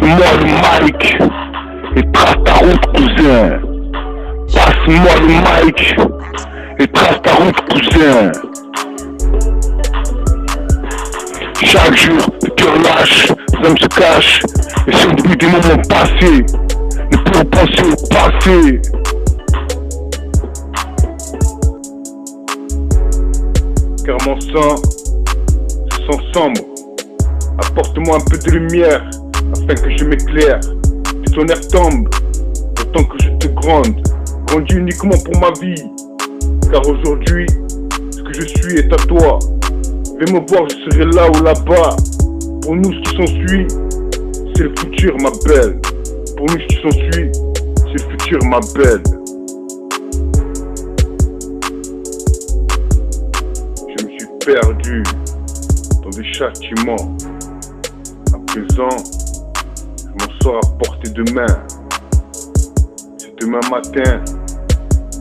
Passe-moi le mic et trace ta route, cousin. Passe-moi le mic et trace ta route, cousin. Chaque jour, le cœur lâche, les âmes se cachent, et si on oublie des moments passés, ne pouvons penser au passé. Car mon sang se sent sombre. Apporte-moi un peu de lumière afin que je m'éclaire. Que ton air tombe autant que je te gronde, grandis uniquement pour ma vie. Car aujourd'hui, ce que je suis est à toi. Viens me voir, je serai là ou là-bas. Pour nous, ce qui s'ensuit, c'est le futur, ma belle. Pour nous, ce qui s'ensuit, c'est le futur, ma belle. Je me suis perdu dans des châtiments. À présent, je m'en sors à portée de main. C'est demain matin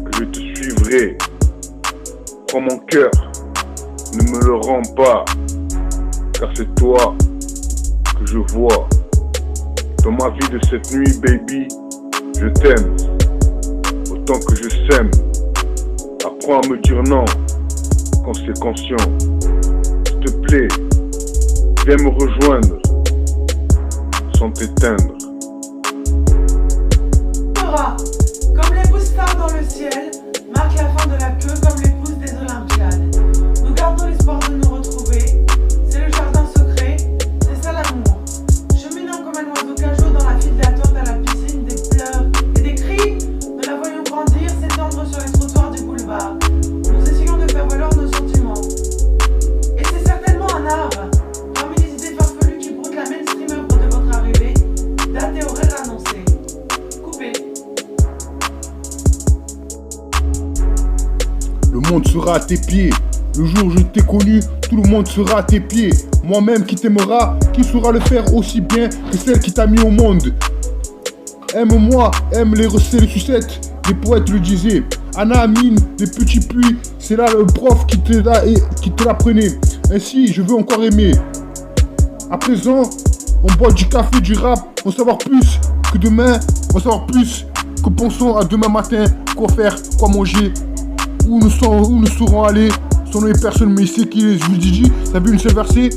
que je te suivrai. Prends mon cœur, ne me le rends pas, car c'est toi que je vois. Dans ma vie de cette nuit, baby, je t'aime autant que je s'aime. Apprends à me dire non quand c'est conscient. S'il te plaît, viens me rejoindre sans t'éteindre. Nora, comme l'épouse star dans le ciel, marque la fin de la queue comme l'épouse des Olympiades. Nous gardons l'espoir de nous retrouver. C'est le jardin secret, c'est ça l'amour. Cheminant comme un oiseau cajot dans la file d'attente à la piscine, des pleurs et des cris. Nous la voyons grandir, s'étendre sur les trottoirs du boulevard. Nous essayons de faire valoir nos sentiments. Et c'est certainement un arbre. Parmi les idées farfelues qui broutent la mainstream œuvre de votre arrivée, date et horaire annoncés. Coupé. Le monde sera à tes pieds. Le jour où je t'ai connu, tout le monde sera à tes pieds. Moi-même qui t'aimera, qui saura le faire aussi bien que celle qui t'a mis au monde. Aime-moi, aime les recettes, les sucettes. Les poètes le disaient. Anna Amine, les petits puits, c'est là le prof qui te l'apprenait. Ainsi, je veux encore aimer. À présent, on boit du café, du rap, on savoir plus que demain, on savoir plus que pensons à demain matin, quoi faire, quoi manger, où nous serons allés, sans les personnes, mais c'est qui les Judiji, t'as vu une seule versée?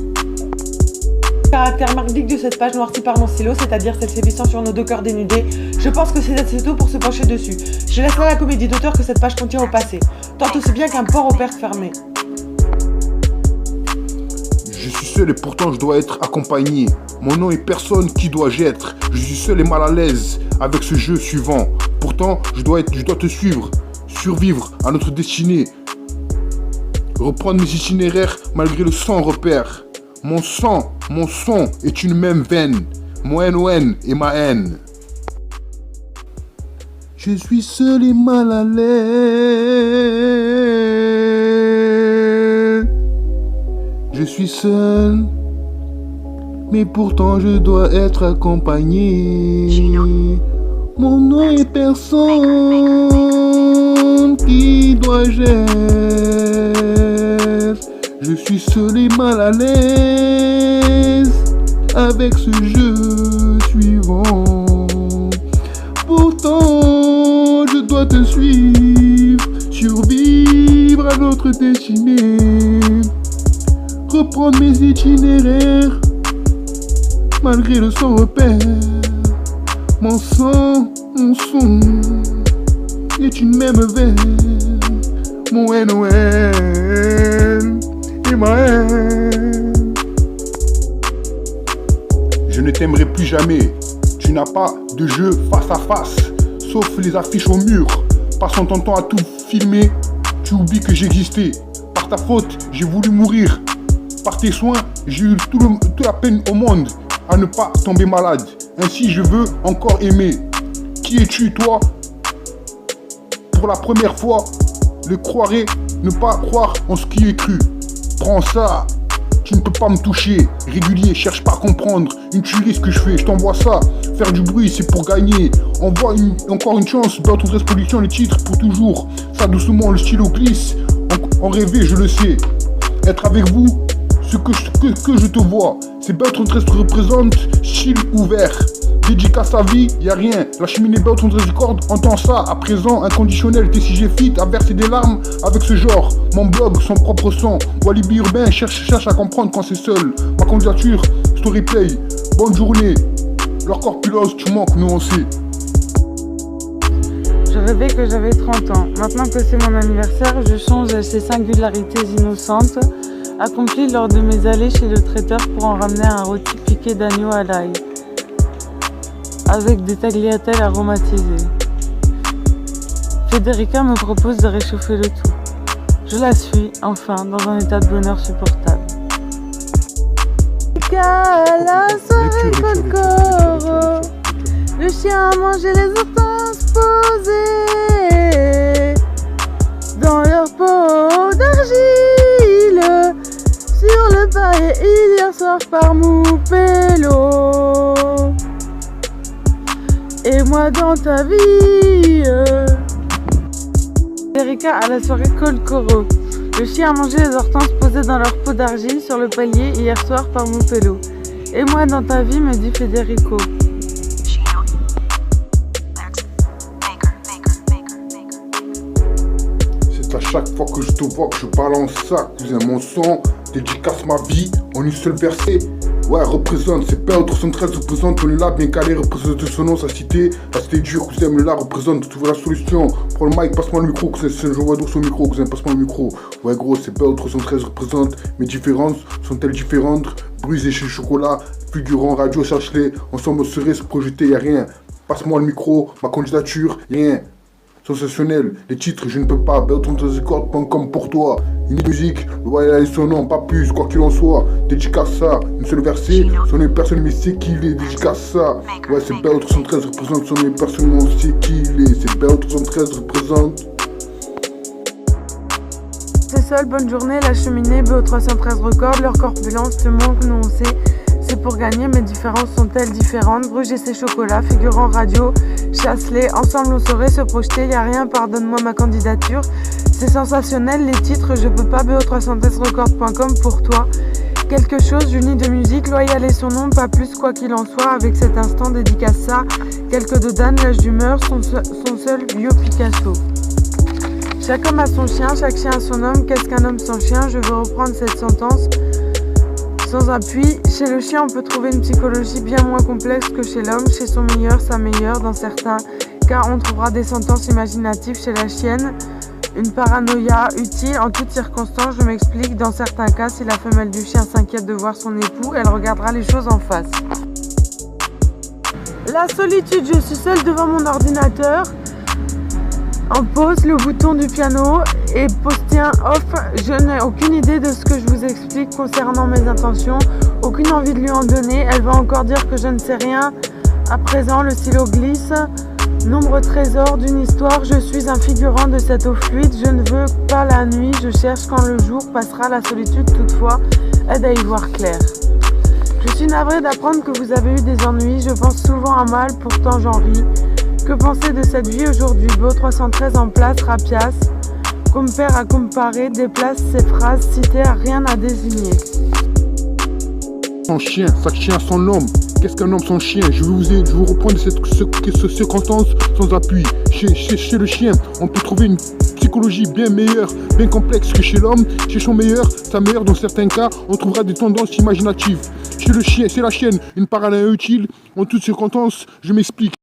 Caractère mardique de cette page noircie par mon stylo, c'est-à-dire celle sévissant sur nos deux cœurs dénudés. Je pense que c'est assez tôt pour se pencher dessus. Je laisse là la comédie d'auteur que cette page contient au passé, tant aussi bien qu'un port au pertes fermé. Je suis seul et pourtant je dois être accompagné. Mon nom est personne, qui dois-je être? Je suis seul et mal à l'aise avec ce jeu suivant. Pourtant, je dois te suivre, survivre à notre destinée. Reprendre mes itinéraires malgré le sans repère. Mon son est une même veine. Mon NON et ma haine. Je suis seul et mal à l'aise. Je suis seul, mais pourtant je dois être accompagné. Mon nom est personne, qui dois-je être? Je suis seul et mal à l'aise avec ce jeu suivant. Pourtant, je dois te suivre, survivre à notre destinée. Reprendre mes itinéraires, malgré le sans repère. Mon son est une même veine. Mon NON et ma haine. Je ne t'aimerai plus jamais. Tu n'as pas de jeu face à face, sauf les affiches au mur. Passant ton temps à tout filmer, tu oublies que j'existais. Par ta faute, j'ai voulu mourir. Par tes soins, j'ai eu toute la peine au monde à ne pas tomber malade. Ainsi, je veux encore aimer. Qui es-tu, toi? Pour la première fois, le croirais, ne pas croire en ce qui est cru. Prends ça, tu ne peux pas me toucher. Régulier, cherche pas à comprendre. Une tuerie ce que je fais, je t'envoie ça. Faire du bruit, c'est pour gagner. Envoie encore une chance, dans toute exposition, les titres pour toujours. Ça doucement, le stylo glisse. En rêver, je le sais. Être avec vous ce que je te vois. C'est Beau-13 représente, style ouvert. Dédicace à vie, y'a rien. La cheminée Beau-13 Record entend ça. À présent, inconditionnel, TCG Fit a versé des larmes avec ce genre. Mon blog, son propre son. Walibi urbain cherche à comprendre quand c'est seul. Ma candidature, Storyplay. Bonne journée. Leur corpulence, tu manques, nous on sait. Je rêvais que j'avais 30 ans. Maintenant que c'est mon anniversaire, je change ces singularités innocentes accomplies lors de mes allées chez le traiteur pour en ramener un rôti piqué d'agneau à l'ail, avec des tagliatelles aromatisées. Federica me propose de réchauffer le tout. Je la suis, enfin, dans un état de bonheur supportable. La soirée Colcoro, le chien a mangé les hortenses posées dans leur peau d'argile sur le paillet hier soir par Moupello. Et moi dans ta vie. Federica à la soirée Colcoro. Le chien a mangé les hortenses posées dans leur peau d'argile sur le palier hier soir par Moupello. Et moi dans ta vie, me dit Federico. C'est à chaque fois que je te vois que je balance ça, cousin. Mon son dédicace ma vie en une seule versée. Ouais, représente, c'est Beau-13 représente, on est là, bien calé, représente son nom, sa cité dure, cousin, on est là, représente, trouve la solution. Prends le mic, passe-moi le micro, cousin, je vois d'où son micro, cousin, passe-moi le micro. Ouais, gros, c'est Beau-13 représente, mes différences sont-elles différentes? Bruise et chez chocolat, figurant, radio, cherche-les, ensemble on serait se projeter, y'a rien. Passe-moi le micro, ma candidature, rien. Sensationnel, les titres, je ne peux pas, Beau-13record.com pour toi. Une musique, le voyage et son nom, pas plus, quoi qu'il en soit. Dédicace ça, une seule versée, son nom personne mais c'est qui il est, dédicace ça. Ouais, c'est Beau-13 représente, son nom personne mais on sait qui il est, c'est Beau-13 représente. C'est seul, bonne journée, la cheminée, Beau-13 Record, leur corpulence te manque, nous on sait. C'est pour gagner, mes différences sont-elles différentes? Bruges et ses chocolats, figurant radio, chasse-les, ensemble on saurait se projeter, y'a rien, pardonne-moi ma candidature. C'est sensationnel, les titres, je peux pas, Beau-13record.com pour toi. Quelque chose, unis de musique, loyal et son nom, pas plus quoi qu'il en soit, avec cet instant dédicace ça. Quelques de Dan, l'âge d'humeur, son seul vieux Picasso. Chaque homme a son chien, chaque chien a son homme, qu'est-ce qu'un homme sans chien? Je veux reprendre cette sentence. Sans appui, chez le chien, on peut trouver une psychologie bien moins complexe que chez l'homme. Chez son meilleur, sa meilleure. Dans certains cas, on trouvera des sentences imaginatives chez la chienne. Une paranoïa utile en toutes circonstances. Je m'explique. Dans certains cas, si la femelle du chien s'inquiète de voir son époux, elle regardera les choses en face. La solitude, je suis seule devant mon ordinateur. En pause, le bouton du piano et postien off. Je n'ai aucune idée de ce que je vous explique concernant mes intentions. Aucune envie de lui en donner. Elle va encore dire que je ne sais rien. À présent, le stylo glisse. Nombre trésor d'une histoire. Je suis un figurant de cette eau fluide. Je ne veux pas la nuit. Je cherche quand le jour passera. La solitude, toutefois, aide à y voir clair. Je suis navrée d'apprendre que vous avez eu des ennuis. Je pense souvent à mal, pourtant j'en ris. Que penser de cette vie aujourd'hui? Beau-13 en place, rapiace. Compère à comparer, déplace ses phrases citées à rien à désigner. Son chien, chaque chien son homme. Qu'est-ce qu'un homme sans chien? Je vais vous reprendre cette circonstance sans appui. Chez le chien, on peut trouver une psychologie bien meilleure, bien complexe que chez l'homme. Chez son meilleur, sa meilleure, dans certains cas, on trouvera des tendances imaginatives. Chez le chien, c'est la chienne, une paranoïa utile. En toutes circonstances, je m'explique.